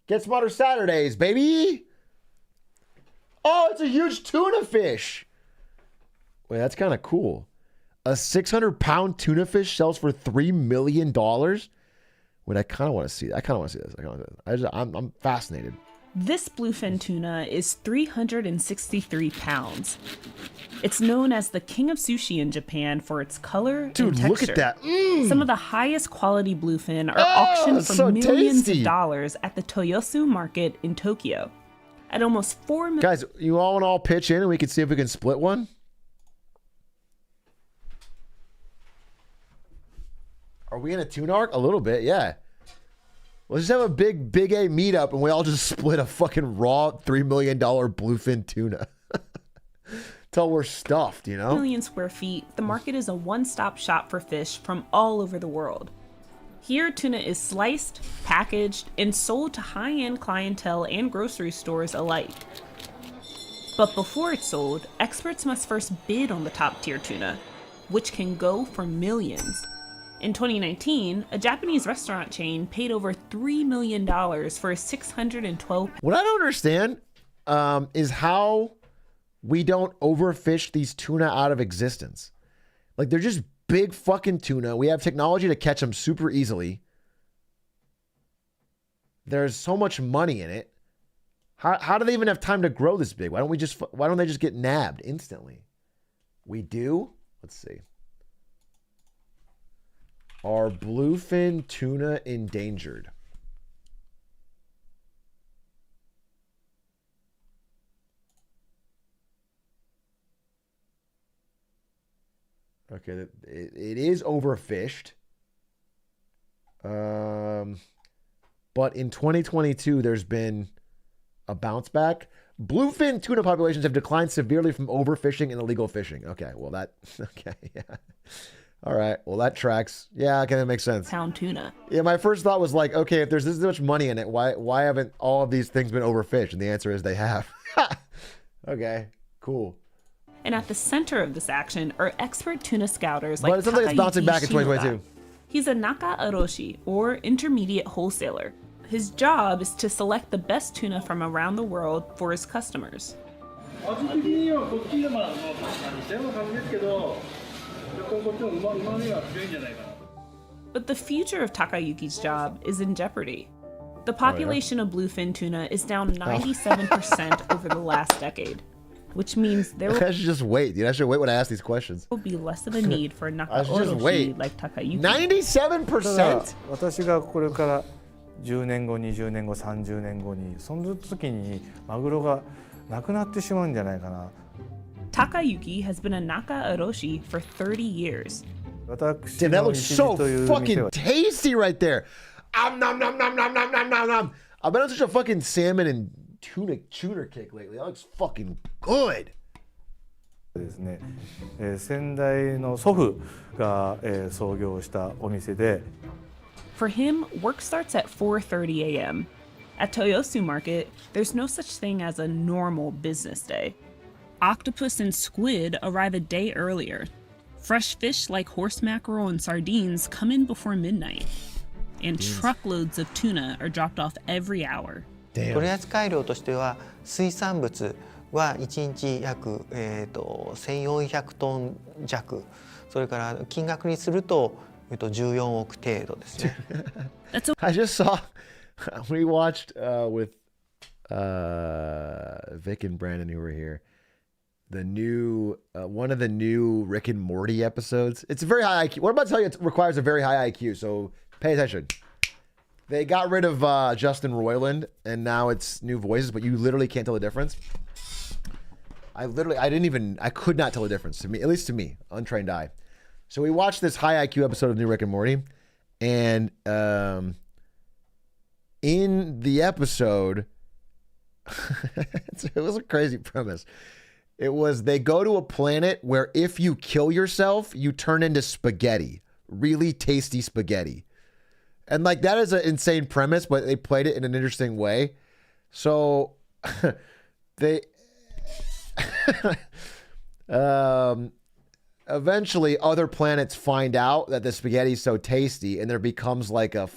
Get Smarter Saturdays, baby. Oh, it's a huge tuna fish. Wait, that's kind of cool. A 600-pound tuna fish sells for $3 million. Wait, I kind of want to see that. I kind of want to see this. I'm fascinated. This bluefin tuna is 363 pounds. It's known as the king of sushi in Japan for its color and texture. Look at that. Some of the highest quality bluefin are auctioned for millions of dollars at the Toyosu market in Tokyo. At almost 4 million. Guys, you all want to all pitch in and we can see if we can split one? Are we in a tuna arc? A little bit, yeah. Let's just have a big A meetup and we all just split a fucking raw $3 million bluefin tuna. Till we're stuffed, you know? Million square feet, the market is a one-stop shop for fish from all over the world. Here, tuna is sliced, packaged, and sold to high-end clientele and grocery stores alike. But before it's sold, experts must first bid on the top-tier tuna, which can go for millions. In 2019, a Japanese restaurant chain paid over $3 million for a 612. What I don't understand is how we don't overfish these tuna out of existence. Like, they're just big fucking tuna. We have technology to catch them super easily. There's so much money in it. How do they even have time to grow this big? Why don't they just get nabbed instantly? We do? Let's see. Are bluefin tuna endangered? Okay, it is overfished. But in 2022, there's been a bounce back. Bluefin tuna populations have declined severely from overfishing and illegal fishing. Okay, well okay, yeah. All right, well that tracks. Yeah, okay, that makes sense. Pound tuna. Yeah, my first thought was like, okay, if there's this much money in it, why haven't all of these things been overfished? And the answer is they have. Okay, cool. And at the center of this action are expert tuna scouters like But it sounds like it's bouncing back in 2022. He's a Naka Aroshi, or intermediate wholesaler. His job is to select the best tuna from around the world for his customers. But the future of Takayuki's job is in jeopardy. The population of bluefin tuna is down 97% over the last decade, which means there will I should just wait, dude. I should wait when I ask these questions. be less of a need for Naka I should just wait. Orochi like Takayuki. 97%? 私がこれから10年後、20年後、30年後にその時にマグロがなくなってしまうんじゃないかな。 Takayuki has been a Naka Aroshi for 30 years. Dude, that looks so fucking tasty right there. Nom, nom, nom, nom, nom, nom, nom, nom. I've been on such a fucking salmon and tuna kick lately. That looks fucking good. ですね、先代の祖父が、創業したお店で For him, work starts at 4:30 a.m. At Toyosu Market, there's no such thing as a normal business day. Octopus and squid arrive a day earlier. Fresh fish like horse mackerel and sardines come in before midnight. And truckloads of tuna are dropped off every hour. 取扱量としては水産物は1日約、1400トン弱、それから金額にすると、14億程度ですね。I just saw, we watched with Vic and Brandon who were here, the new, one of the new Rick and Morty episodes. It's a very high IQ. What I'm about to tell you, it requires a very high IQ, so pay attention. They got rid of Justin Roiland, and now it's new voices, but you literally can't tell the difference. I could not tell the difference, to me, at least to me, untrained eye. So we watched this high IQ episode of New Rick and Morty, and in the episode, it was a crazy premise. It was they go to a planet where if you kill yourself, you turn into spaghetti, really tasty spaghetti. And like that is an insane premise, but they played it in an interesting way. So they eventually other planets find out that the spaghetti is so tasty, and there becomes like a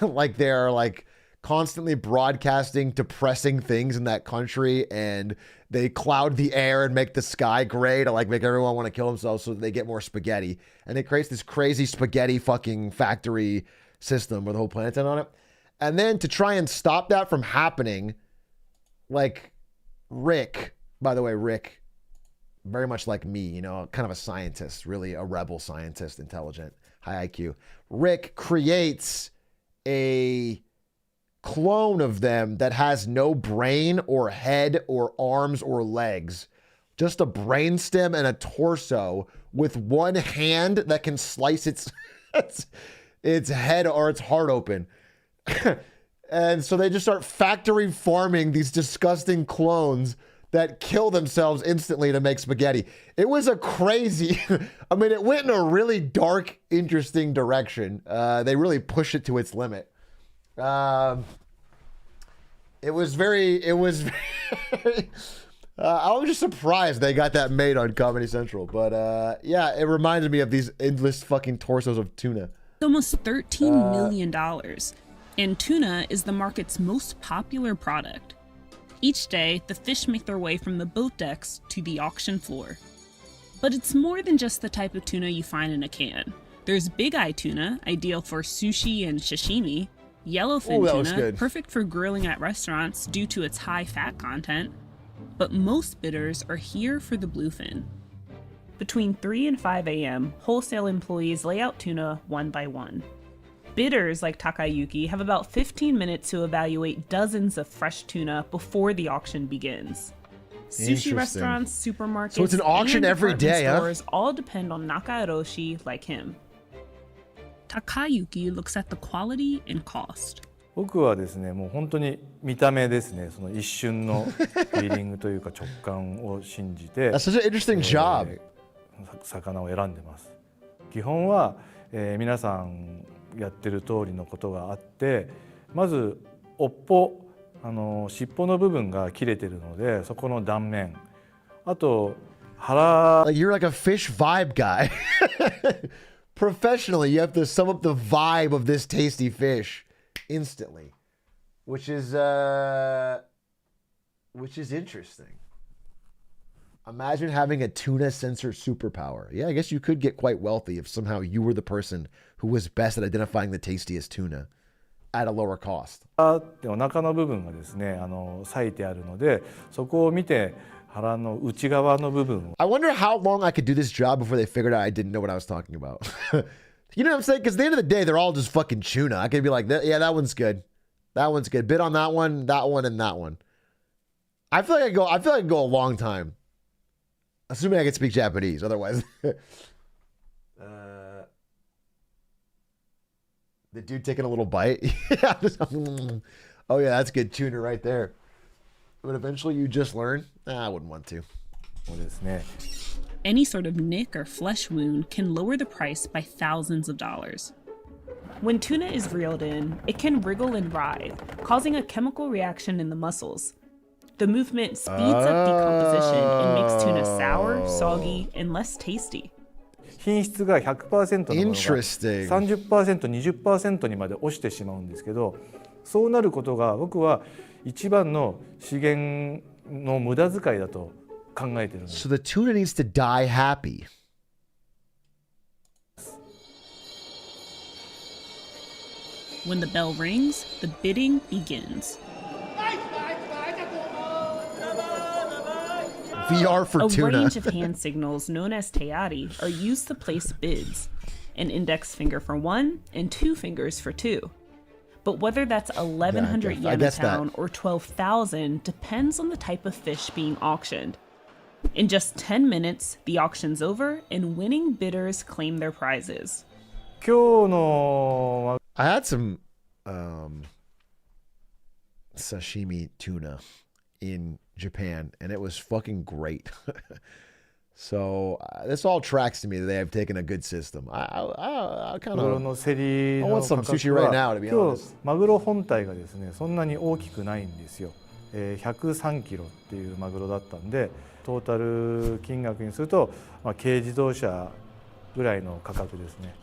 like they're like constantly broadcasting depressing things in that country, and they cloud the air and make the sky gray to like make everyone want to kill themselves so that they get more spaghetti. And it creates this crazy spaghetti fucking factory system where the whole planet's in on it. And then to try and stop that from happening, like Rick, by the way, Rick, very much like me, you know, kind of a scientist, really a rebel scientist, intelligent, high IQ. Rick creates a clone of them that has no brain or head or arms or legs, just a brainstem and a torso with one hand that can slice its head or its heart open. And so they just start factory farming these disgusting clones that kill themselves instantly to make spaghetti. It was a crazy, I mean, it went in a really dark, interesting direction. They really pushed it to its limit. It was very, I was just surprised they got that made on Comedy Central. But yeah, it reminded me of these endless fucking torsos of tuna. Almost $13 million. And tuna is the market's most popular product. Each day, the fish make their way from the boat decks to the auction floor. But it's more than just the type of tuna you find in a can. There's big eye tuna, ideal for sushi and sashimi, yellowfin tuna, perfect for grilling at restaurants due to its high fat content. But most bidders are here for the bluefin. Between 3 and 5 a.m., wholesale employees lay out tuna one by one. Bidders like Takayuki have about 15 minutes to evaluate dozens of fresh tuna before the auction begins. Sushi restaurants, supermarkets, so it's an auction and every day, stores all depend on Nakaeroshi like him. Takayuki looks at the quality and cost. 僕はですね、もう本当に見た目ですね、その一瞬のフィーリングというか直感を信じて、That's such an interesting job. 魚を選んでます。基本は、皆さんやってる通りのことがあって、まず尾っぽ、尻尾の部分が切れてるので、そこの断面、あと腹。Like you're like a fish vibe guy. Professionally, you have to sum up the vibe of this tasty fish instantly, which is interesting. Imagine having a tuna sensor superpower. Yeah, I guess you could get quite wealthy if somehow you were the person who was best at identifying the tastiest tuna at a lower cost. お腹の部分がですね、裂いてあるので、そこを見て腹の内側の部分を。I wonder how long I could do this job before they figured out I didn't know what I was talking about. You know what I'm saying? Because at the end of the day, they're all just fucking tuna. I could be like, yeah, that one's good. That one's good. Bid on that one, and that one. I feel like I could go a long time. Assuming I can speak Japanese, otherwise. The dude taking a little bite. Oh yeah, that's good tuna right there. But eventually you just learn. I wouldn't want to. そうですね。 Any sort of nick or flesh wound can lower the price by thousands of dollars. When tuna is reeled in, it can wriggle and writhe, causing a chemical reaction in the muscles. The movement speeds up decomposition and makes tuna sour, soggy, and less tasty. 品質が 100% のものが 30%、20% にまで落ちてしまうんですけど、そうなることが僕は一番の資源の無駄遣いだと考えているんです。 So the tuna needs to die happy. When the bell rings, the bidding begins. VR for A tuna. range of hand signals known as teari are used to place bids. An index finger for 1 and 2 fingers for 2. But whether that's 1,100 yen a pound or 12,000 depends on the type of fish being auctioned. In just 10 minutes, the auction's over and winning bidders claim their prizes. 今日の I had some sashimi tuna in Japan, and it was fucking great. So this all tracks to me that they have taken a good system. I kind マグロ of の競りの I want 価 some 格 sushi right now, は to be 今 honest. 日マグロ本体がですねそんなに大きくないんですよ。103キロっていうマグロだったんでトータル金額にすると、軽自動車ぐらいの価格ですね。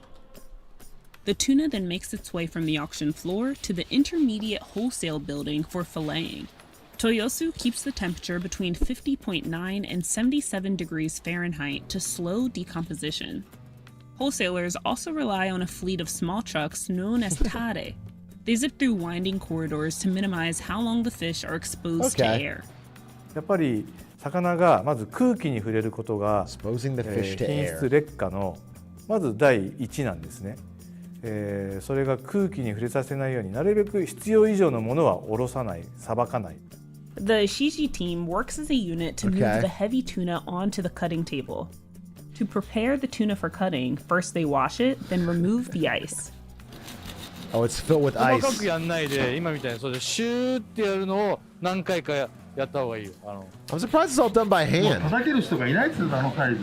The tuna then makes its way from the auction floor to the intermediate wholesale building for filleting. Toyosu keeps the temperature between 50.9 and 77 degrees Fahrenheit to slow decomposition. Wholesalers also rely on a fleet of small trucks known as tare. They zip through winding corridors to minimize how long the fish are exposed to air. やっぱり魚がまず空気に触れることが、Exposing the fish to 品 air. 質劣化のまず第一なんですね。それが空気に触れさせないようになるべく必要以上のものは下ろさない、さばかない。The Ishiji team works as a unit to move the heavy tuna onto the cutting table. To prepare the tuna for cutting, first they wash it, then remove the ice. Oh, it's filled with 細 ice. かくやんないで、今みたいにそれでシューってやるのを何回かやった方がいいよ。I'm surprised it's all done by hand. 叩ける人がいないっつうのあのサイズ。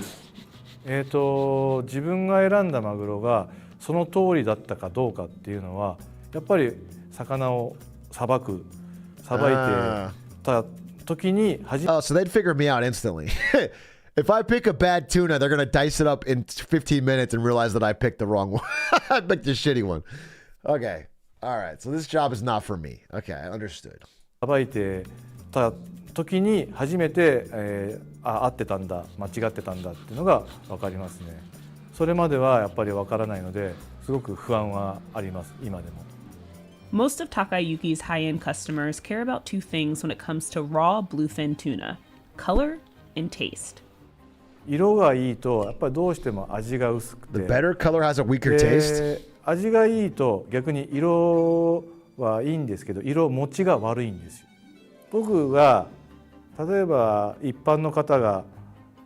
自分が選んだマグロがその通りだったかどうかっていうのは、やっぱり魚をさばいてた時にOh, so they'd figure me out instantly. If I pick a bad tuna, they're gonna dice it up in 15 minutes and realize that I picked the wrong one. I picked the shitty one. Okay. All right. So this job is not for me. Okay, I understood. さばいてた時に初めて、合ってたんだ、間違ってたんだっていうのが分かりますね。それまではやっぱり分からないので、すごく不安はあります、今でも。Most of Takayuki's high-end customers care about two things when it comes to raw bluefin tuna: color and taste. 色がいいとやっぱりどうしても味が薄く The て、 better color has a weaker taste. 味がいいと逆に色はいいんですけど、色持ちが悪いんですよ。僕が例えば一般の方が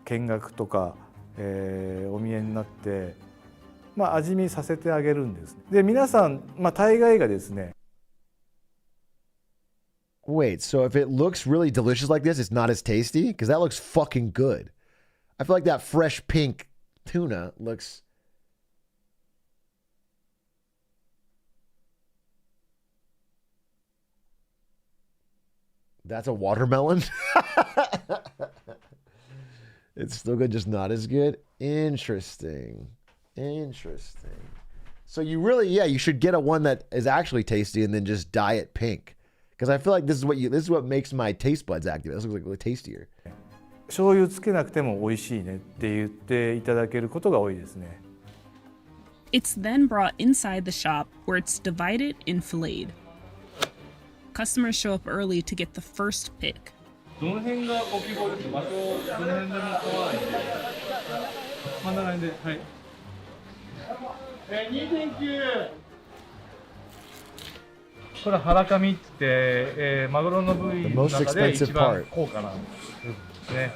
見学とか、お見えになって、味見させてあげるんです。で皆さん、大概がですね。Wait, so if it looks really delicious like this, it's not as tasty? Because that looks fucking good. I feel like that fresh pink tuna looks... That's a watermelon? It's still good, just not as good? Interesting. So you really, you should get a one that is actually tasty and then just dye it pink. Because I feel like this is what makes my taste buds active. This looks like really tastier. 醤油つけなくても美味しいねって言っていただけることが多いですね。It's then brought inside the shop where it's divided and filleted. Customers show up early to get the first pick. どの辺がご希望ですか？場所どの辺でも構わないんで。真ん中辺で、はい。2.9。これは腹紙って、マグロの部位の中で一番高価な部分ですね。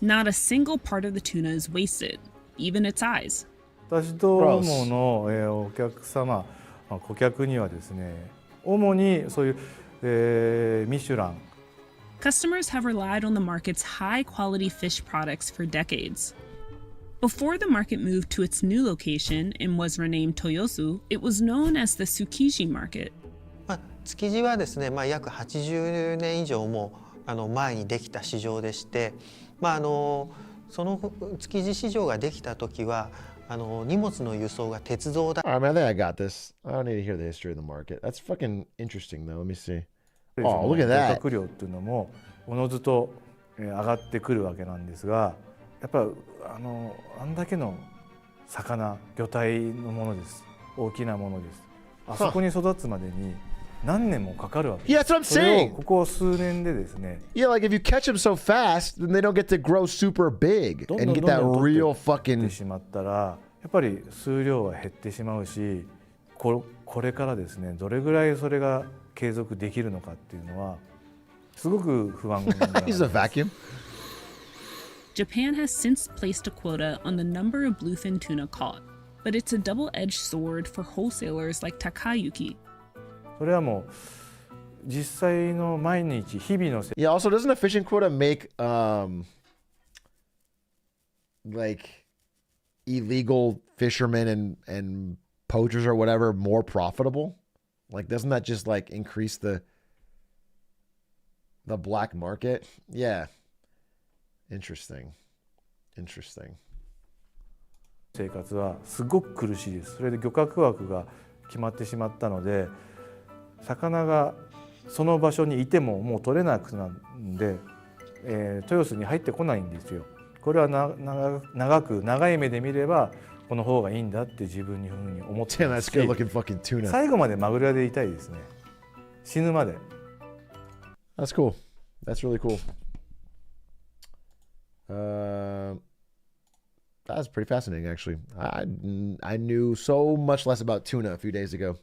Not a single part of the tuna is wasted, even its eyes. 私どもの、お客様、顧客にはですね、主にそういう、ミシュラン。Customers have relied on the market's high-quality fish products for decades. Before the market moved to its new location and was renamed Toyosu, it was known as the Tsukiji market. 築地はですね、約80年以上も前にできた市場でして、その築地市場ができた時は荷物の輸送が鉄道だ。I mean, I think I got this. I don't need to hear the history of the market. That's fucking interesting, though. Let me see. Oh, look at 漁 that. 獲量っていうのもおのずと上がってくるわけなんですが、やっぱあんだけの魚、魚体のものです。大きなものです。あそこに育つまでに何年もかかるわけです。 Yeah, that's what I'm それを saying. ここ数年でですね。Yeah, like if you catch them so fast, then they don't get to grow super big どん and どん get どん that どん real 取って fucking. しまったら、やっぱり数量は減ってしまうし、これからですね、どれぐらいそれが継続できるのかっていうのはすごく不安があります。 He's a vacuum. Japan has since placed a quota on the number of bluefin tuna caught, but it's a double-edged sword for wholesalers like Takayuki. それはもう実際の毎日日々の Yeah, also, doesn't a fishing quota make like illegal fishermen and poachers or whatever more profitable? Like, doesn't that just like increase the black market? Yeah. Interesting. 生活はすごく苦しいです。それで漁獲枠が決まってしまったので、魚がその場所にいてももう取れなくなるんで、豊洲に入ってこないんですよ。これは長い目で見ればこの方がいいんだって自分にふうに思って Damn, ま that's す good し、 looking fucking tuna. 最後までマグロ屋でいたいですね。死ぬまで。 That's cool. That's really cool. That's pretty fascinating, actually. I knew so much less about tuna a few days ago.